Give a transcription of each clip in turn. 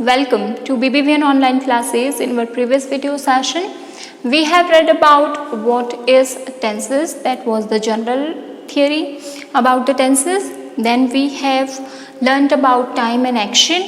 Welcome to BBVN online classes. In our previous video session, we have read about what is tenses. That was the general theory about the tenses. Then we have learnt about time and action,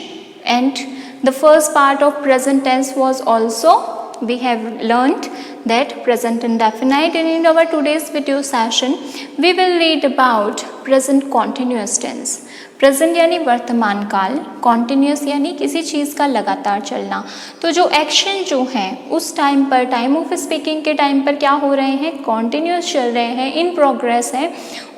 and the first part of present tense was also we have learnt that present indefinite. And in our today's video session, we will read about present continuous tense. Present यानी वर्तमान काल, continuous यानी किसी चीज़ का लगातार चलना। तो जो एक्शन जो हैं उस टाइम पर, टाइम ऑफ स्पीकिंग के टाइम पर क्या हो रहे हैं, कॉन्टिन्यूस चल रहे हैं, इन प्रोग्रेस है,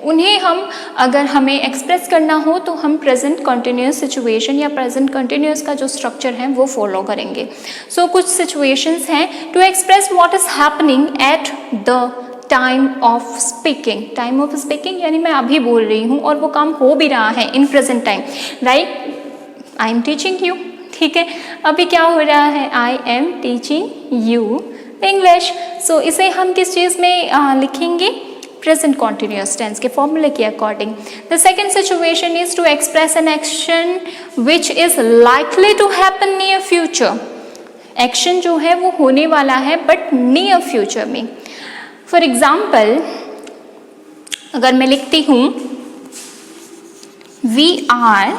उन्हें हम अगर हमें एक्सप्रेस करना हो तो हम प्रेजेंट कॉन्टिन्यूस सिचुएशन या प्रेजेंट कॉन्टिन्यूस का जो स्ट्रक्चर है वो फॉलो करेंगे। सो कुछ सिचुएशंस हैं to express what is happening at the time of speaking. Time of speaking यानी मैं अभी बोल रही हूँ और वो काम हो भी रहा है in present time, right. I am teaching you, ठीक है, अभी क्या हो रहा है, I am teaching you English. So इसे हम किस चीज़ में लिखेंगे, प्रेजेंट कॉन्टिन्यूस टेंस के फॉर्मूले के according. The second situation is to express an action which is likely to happen near future. Action जो है वो होने वाला है बट नियर फ्यूचर में। फॉर एग्जाम्पल अगर मैं लिखती हूँ we are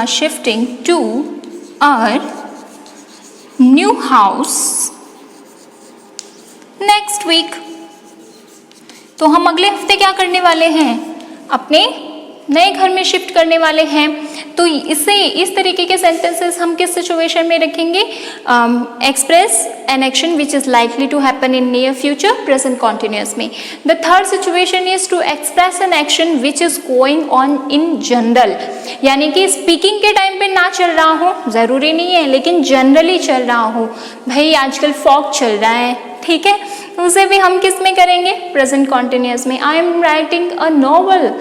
shifting to our new house next week, तो हम अगले हफ्ते क्या करने वाले हैं, अपने नए घर में शिफ्ट करने वाले हैं। तो इसे इस तरीके के सेंटेंसेस हम किस सिचुएशन में रखेंगे, express an action which is likely to happen in near future, present continuous में। The third situation is to express an action which is going on in general, यानी कि स्पीकिंग के टाइम पे ना चल रहा हो, जरूरी नहीं है, लेकिन जनरली चल रहा हो। भाई आजकल फॉग चल रहा है, ठीक है, उसे भी हम किस में करेंगे, प्रेजेंट कॉन्टिन्यूस में। I am writing a novel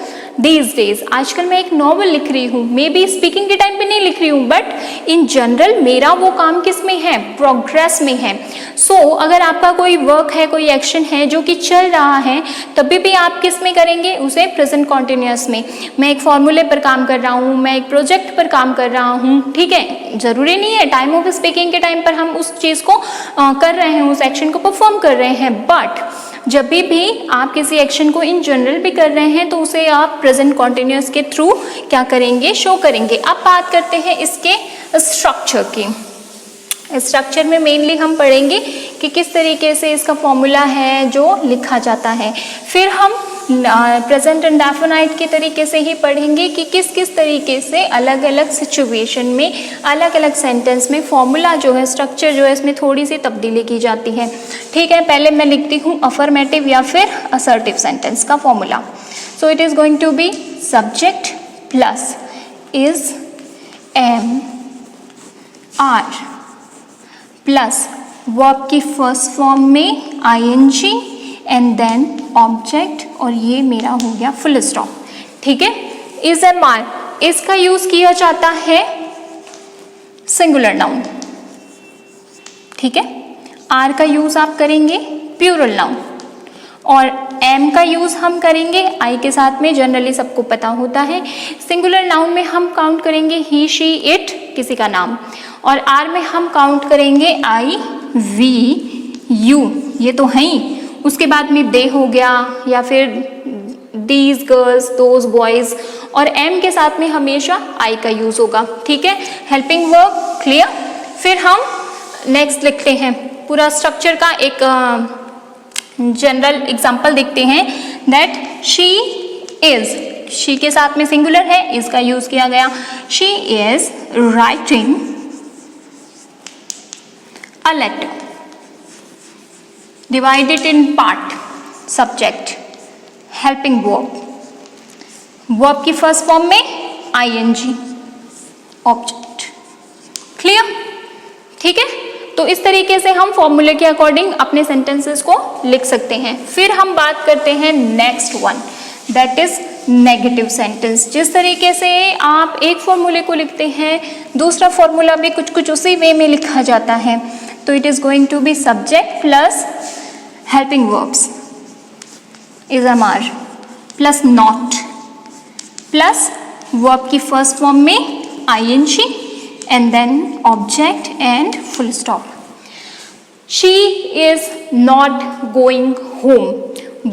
these days, आजकल मैं एक नॉवल लिख रही हूँ, मे बी स्पीकिंग के टाइम पे नहीं लिख रही हूँ बट इन जनरल मेरा वो काम किस में है, प्रोग्रेस में है। सो अगर आपका कोई वर्क है, कोई एक्शन है जो कि चल रहा है, तभी भी आप किस में करेंगे, उसे प्रेजेंट कॉन्टिन्यूस में। मैं एक फॉर्मूले पर काम कर रहा हूँ, मैं एक प्रोजेक्ट पर काम कर रहा हूँ, ठीक है, जरूरी नहीं है टाइम ऑफ स्पीकिंग के टाइम पर हम उस चीज़ को कर रहे हैं, उस एक्शन को परफॉर्म कर रहे हैं, बट जब भी आप किसी एक्शन को इन जनरल भी कर रहे हैं तो उसे आप प्रेजेंट कॉन्टिन्यूस के थ्रू क्या करेंगे, शो करेंगे। अब बात करते हैं इसके स्ट्रक्चर की। स्ट्रक्चर में मेनली हम पढ़ेंगे कि किस तरीके से इसका फॉर्मूला है जो लिखा जाता है। फिर हम प्रेजेंट इंडेफिनाइट के तरीके से ही पढ़ेंगे कि किस किस तरीके से अलग अलग सिचुएशन में, अलग अलग सेंटेंस में फॉर्मूला जो है, स्ट्रक्चर जो है, इसमें थोड़ी सी तब्दीली की जाती है, ठीक है। पहले मैं लिखती हूँ अफर्मेटिव या फिर असर्टिव सेंटेंस का formula. So it is going to be subject plus is am are plus verb की फर्स्ट फॉर्म में आईएनजी एंड देन ऑब्जेक्ट, और ये मेरा हो गया फुल स्टॉप, ठीक है। इज एम आर, इसका यूज किया जाता है सिंगुलर नाउन, ठीक है। आर का यूज आप करेंगे प्लूरल नाउन, और एम का यूज हम करेंगे आई के साथ में, जनरली सबको पता होता है। सिंगुलर नाउन में हम काउंट करेंगे ही शी इट, किसी का नाम, और आर में हम काउंट करेंगे आई वी यू, ये तो है ही। उसके बाद में दे हो गया या फिर दीज गर्ल्स, दोज बॉयज, और एम के साथ में हमेशा आई का यूज होगा, ठीक है। Helping verb clear. फिर हम नेक्स्ट लिखते हैं पूरा स्ट्रक्चर का एक जनरल एग्जांपल देखते हैं। दैट शी इज, शी के साथ में सिंगुलर है, इसका यूज किया गया। She is writing a letter, divided in part, subject, helping verb, verb की फर्स्ट फॉर्म में ing, object, क्लियर, ठीक है। तो इस तरीके से हम फॉर्मूले के अकॉर्डिंग अपने सेंटेंसेस को लिख सकते हैं। फिर हम बात करते हैं next one, that is negative sentence. जिस तरीके से आप एक फॉर्मूले को लिखते हैं, दूसरा फॉर्मूला भी कुछ कुछ उसी वे में लिखा जाता है। तो it is going to be subject plus helping verbs is MR plus not plus verb की फर्स्ट फॉर्म में ing and then object and full stop. She is not going home,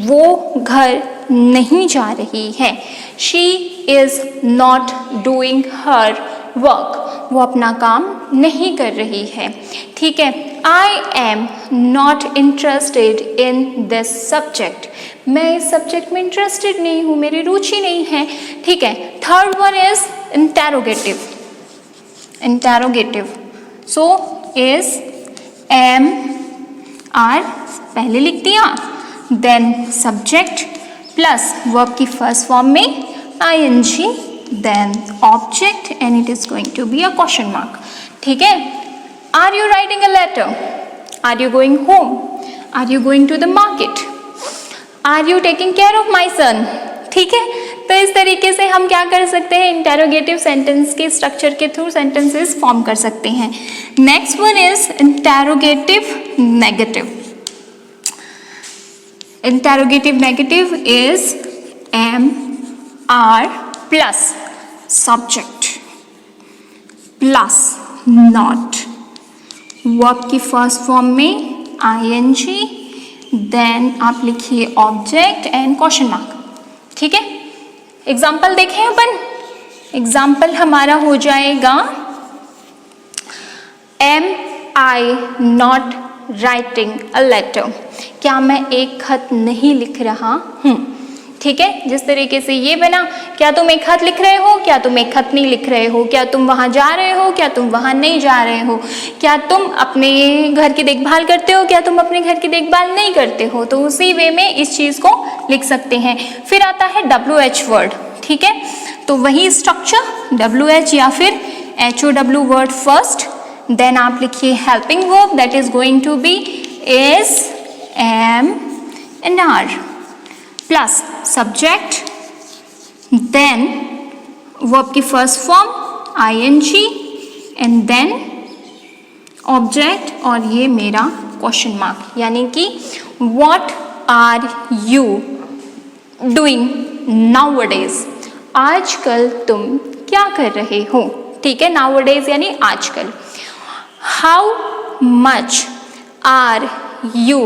वो घर नहीं जा रही है। She is not doing her work, वो अपना काम नहीं कर रही है। ठीक है, I am not interested in this subject, मैं इस सब्जेक्ट में इंटरेस्टेड नहीं हूँ, मेरी रुचि नहीं है। ठीक है, third one is interrogative. Interrogative so is am are पहले लिख दिया, देन सब्जेक्ट प्लस वर्ब की फर्स्ट फॉर्म में ing, then object and it is going to be a question mark. ठीक है, are you writing a letter? Are you going home? Are you going to the market? Are you taking care of my son? ठीक है, तो इस तरीके से हम क्या कर सकते हैं, इंटेरोगेटिव सेंटेंस के स्ट्रक्चर के थ्रू सेंटेंसेस फॉर्म कर सकते हैं। Next one is interrogative negative. Interrogative negative is am are plus subject plus not, verb की फर्स्ट फॉर्म में ing, देन आप लिखिए ऑब्जेक्ट एंड क्वेश्चन मार्क। ठीक है, एग्जाम्पल देखें अपन। एग्जाम्पल हमारा हो जाएगा am I not writing a letter, क्या मैं एक खत नहीं लिख रहा हूँ। ठीक है, जिस तरीके से ये बना, क्या तुम एक खत लिख रहे हो, क्या तुम एक खत नहीं लिख रहे हो, क्या तुम वहाँ जा रहे हो, क्या तुम वहाँ नहीं जा रहे हो, क्या तुम अपने घर की देखभाल करते हो, क्या तुम अपने घर की देखभाल नहीं करते हो। तो उसी वे में इस चीज़ को लिख सकते हैं। फिर आता है WH वर्ड। ठीक है, तो वही स्ट्रक्चर WH या फिर HOW वर्ड फर्स्ट, देन आप लिखिए helping verb that is going to be is am and are plus subject, then verb की first form ing and then object और ये मेरा क्वेश्चन मार्क, यानी कि what are you doing nowadays, आजकल तुम क्या कर रहे हो। ठीक है, नाउअडेज यानी आजकल। How much are you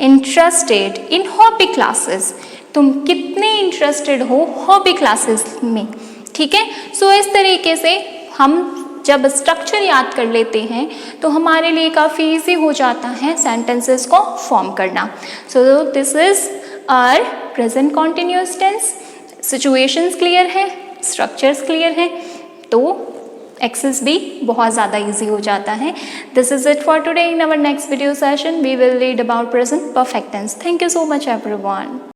interested in hobby classes, तुम कितने इंटरेस्टेड हो हॉबी क्लासेस में। ठीक है, सो इस तरीके से हम जब स्ट्रक्चर याद कर लेते हैं तो हमारे लिए काफ़ी इजी हो जाता है सेंटेंसेस को फॉर्म करना। So this is our present continuous tense. Situations clear है, स्ट्रक्चर्स क्लियर हैं, तो एक्सेस भी बहुत ज़्यादा इजी हो जाता है। This is it for today. In our next video session we will read about present perfect tense. Thank you so much everyone.